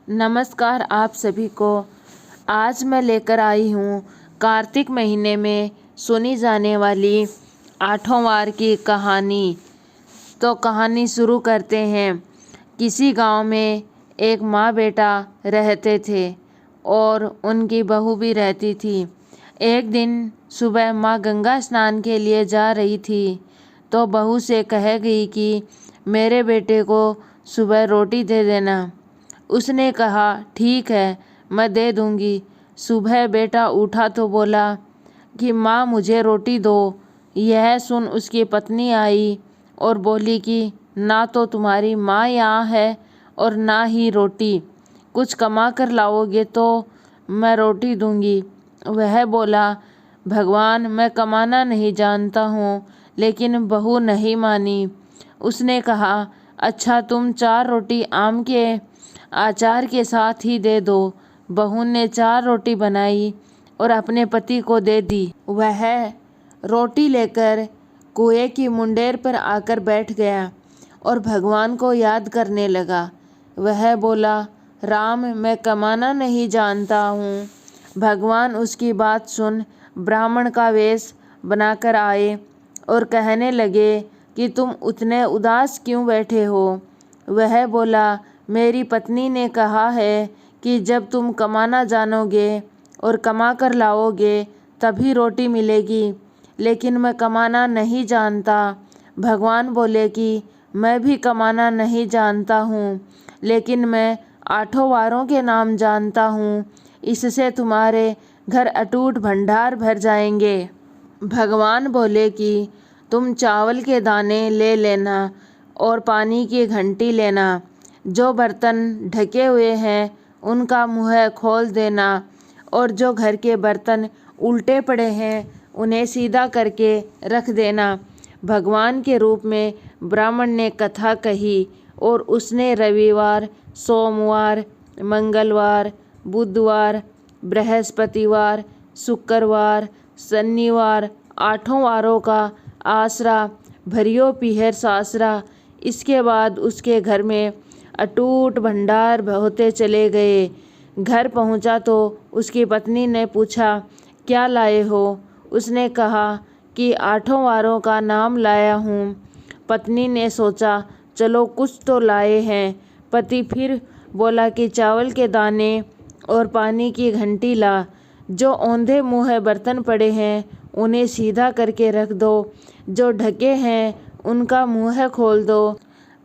नमस्कार आप सभी को। आज मैं लेकर आई हूँ कार्तिक महीने में सुनी जाने वाली आठों वार की कहानी। तो कहानी शुरू करते हैं। किसी गांव में एक माँ बेटा रहते थे और उनकी बहू भी रहती थी। एक दिन सुबह माँ गंगा स्नान के लिए जा रही थी तो बहू से कह गई कि मेरे बेटे को सुबह रोटी दे देना। उसने कहा ठीक है, मैं दे दूंगी। सुबह बेटा उठा तो बोला कि माँ मुझे रोटी दो। यह सुन उसकी पत्नी आई और बोली कि ना तो तुम्हारी माँ यहाँ है और ना ही रोटी। कुछ कमा कर लाओगे तो मैं रोटी दूंगी। वह बोला भगवान मैं कमाना नहीं जानता हूँ, लेकिन बहू नहीं मानी। उसने कहा अच्छा तुम 4 रोटी आम के अचार के साथ ही दे दो। बहू ने 4 रोटी बनाई और अपने पति को दे दी। वह रोटी लेकर कुएं की मुंडेर पर आकर बैठ गया और भगवान को याद करने लगा। वह बोला राम मैं कमाना नहीं जानता हूँ। भगवान उसकी बात सुन ब्राह्मण का वेश बनाकर आए और कहने लगे कि तुम उतने उदास क्यों बैठे हो। वह बोला मेरी पत्नी ने कहा है कि जब तुम कमाना जानोगे और कमा कर लाओगे तभी रोटी मिलेगी, लेकिन मैं कमाना नहीं जानता। भगवान बोले कि मैं भी कमाना नहीं जानता हूँ, लेकिन मैं 8 वारों के नाम जानता हूँ। इससे तुम्हारे घर अटूट भंडार भर जाएंगे। भगवान बोले कि तुम चावल के दाने ले लेना और पानी की घंटी लेना। जो बर्तन ढके हुए हैं उनका मुँह खोल देना और जो घर के बर्तन उल्टे पड़े हैं उन्हें सीधा करके रख देना। भगवान के रूप में ब्राह्मण ने कथा कही और उसने रविवार, सोमवार, मंगलवार, बुधवार, बृहस्पतिवार, शुक्रवार, शनिवार 8 वारों का आसरा भरियो पीहर सासरा। इसके बाद उसके घर में अटूट भंडार होते चले गए। घर पहुंचा तो उसकी पत्नी ने पूछा क्या लाए हो। उसने कहा कि 8 वारों का नाम लाया हूँ। पत्नी ने सोचा चलो कुछ तो लाए हैं। पति फिर बोला कि चावल के दाने और पानी की घंटी ला। जो औंधे मुँह बर्तन पड़े हैं उन्हें सीधा करके रख दो, जो ढके हैं उनका मुँह खोल दो।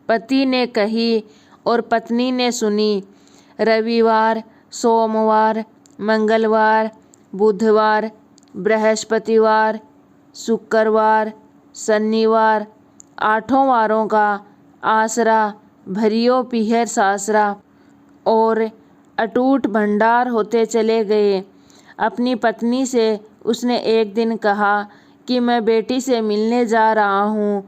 पति ने कही और पत्नी ने सुनी। रविवार, सोमवार, मंगलवार, बुधवार, बृहस्पतिवार, शुक्रवार, शनिवार 8 वारों का आसरा भरियो पीहर सासरा और अटूट भंडार होते चले गए। अपनी पत्नी से उसने एक दिन कहा कि मैं बेटी से मिलने जा रहा हूँ।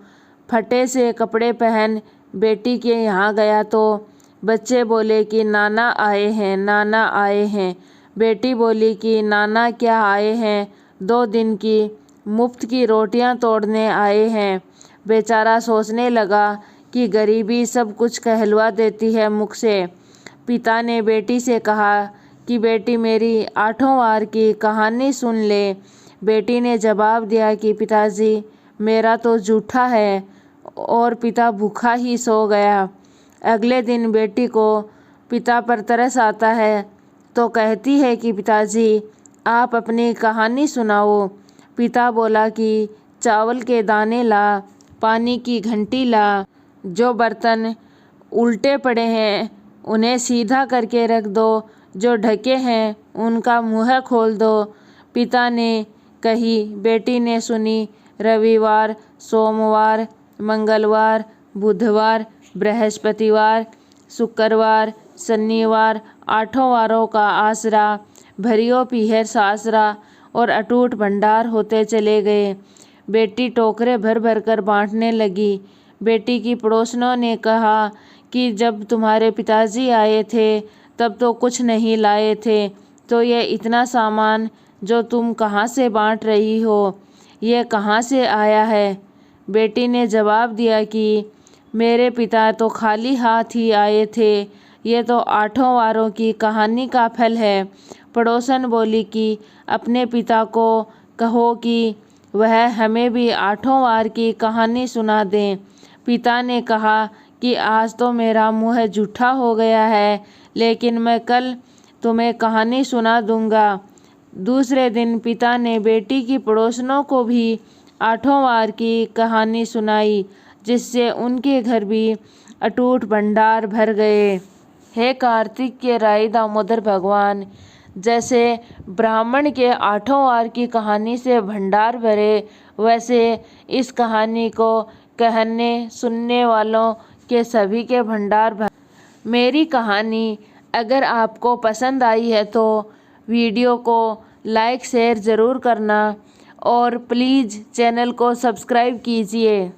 फटे से कपड़े पहन बेटी के यहाँ गया तो बच्चे बोले कि नाना आए हैं, नाना आए हैं। बेटी बोली कि नाना क्या आए हैं, 2 दिन की मुफ्त की रोटियां तोड़ने आए हैं। बेचारा सोचने लगा कि गरीबी सब कुछ कहलवा देती है मुख से। पिता ने बेटी से कहा कि बेटी मेरी 8 वार की कहानी सुन ले। बेटी ने जवाब दिया कि पिताजी मेरा तो जूठा है, और पिता भूखा ही सो गया। अगले दिन बेटी को पिता पर तरस आता है तो कहती है कि पिताजी आप अपनी कहानी सुनाओ। पिता बोला कि चावल के दाने ला, पानी की घंटी ला, जो बर्तन उल्टे पड़े हैं उन्हें सीधा करके रख दो, जो ढके हैं उनका मुँह खोल दो। पिता ने कही, बेटी ने सुनी। रविवार, सोमवार, मंगलवार, बुधवार, बृहस्पतिवार, शुक्रवार, शनिवार 8 वारों का आसरा भरियो पीहर सासरा और अटूट भंडार होते चले गए। बेटी टोकरे भर भर कर बांटने लगी। बेटी की पड़ोसनों ने कहा कि जब तुम्हारे पिताजी आए थे तब तो कुछ नहीं लाए थे, तो ये इतना सामान जो तुम कहाँ से बांट रही हो, ये कहाँ से आया है। बेटी ने जवाब दिया कि मेरे पिता तो खाली हाथ ही आए थे, ये तो 8 वारों की कहानी का फल है। पड़ोसन बोली कि अपने पिता को कहो कि वह हमें भी 8 वार की कहानी सुना दें। पिता ने कहा कि आज तो मेरा मुँह जूठा हो गया है, लेकिन मैं कल तुम्हें कहानी सुना दूंगा। दूसरे दिन पिता ने बेटी की पड़ोसनों को भी 8 वार की कहानी सुनाई, जिससे उनके घर भी अटूट भंडार भर गए। हे कार्तिक के राई दामोदर भगवान, जैसे ब्राह्मण के 8 वार की कहानी से भंडार भरे, वैसे इस कहानी को कहने सुनने वालों के सभी के भंडार भर। मेरी कहानी अगर आपको पसंद आई है तो वीडियो को लाइक शेयर ज़रूर करना और प्लीज़ चैनल को सब्सक्राइब कीजिए।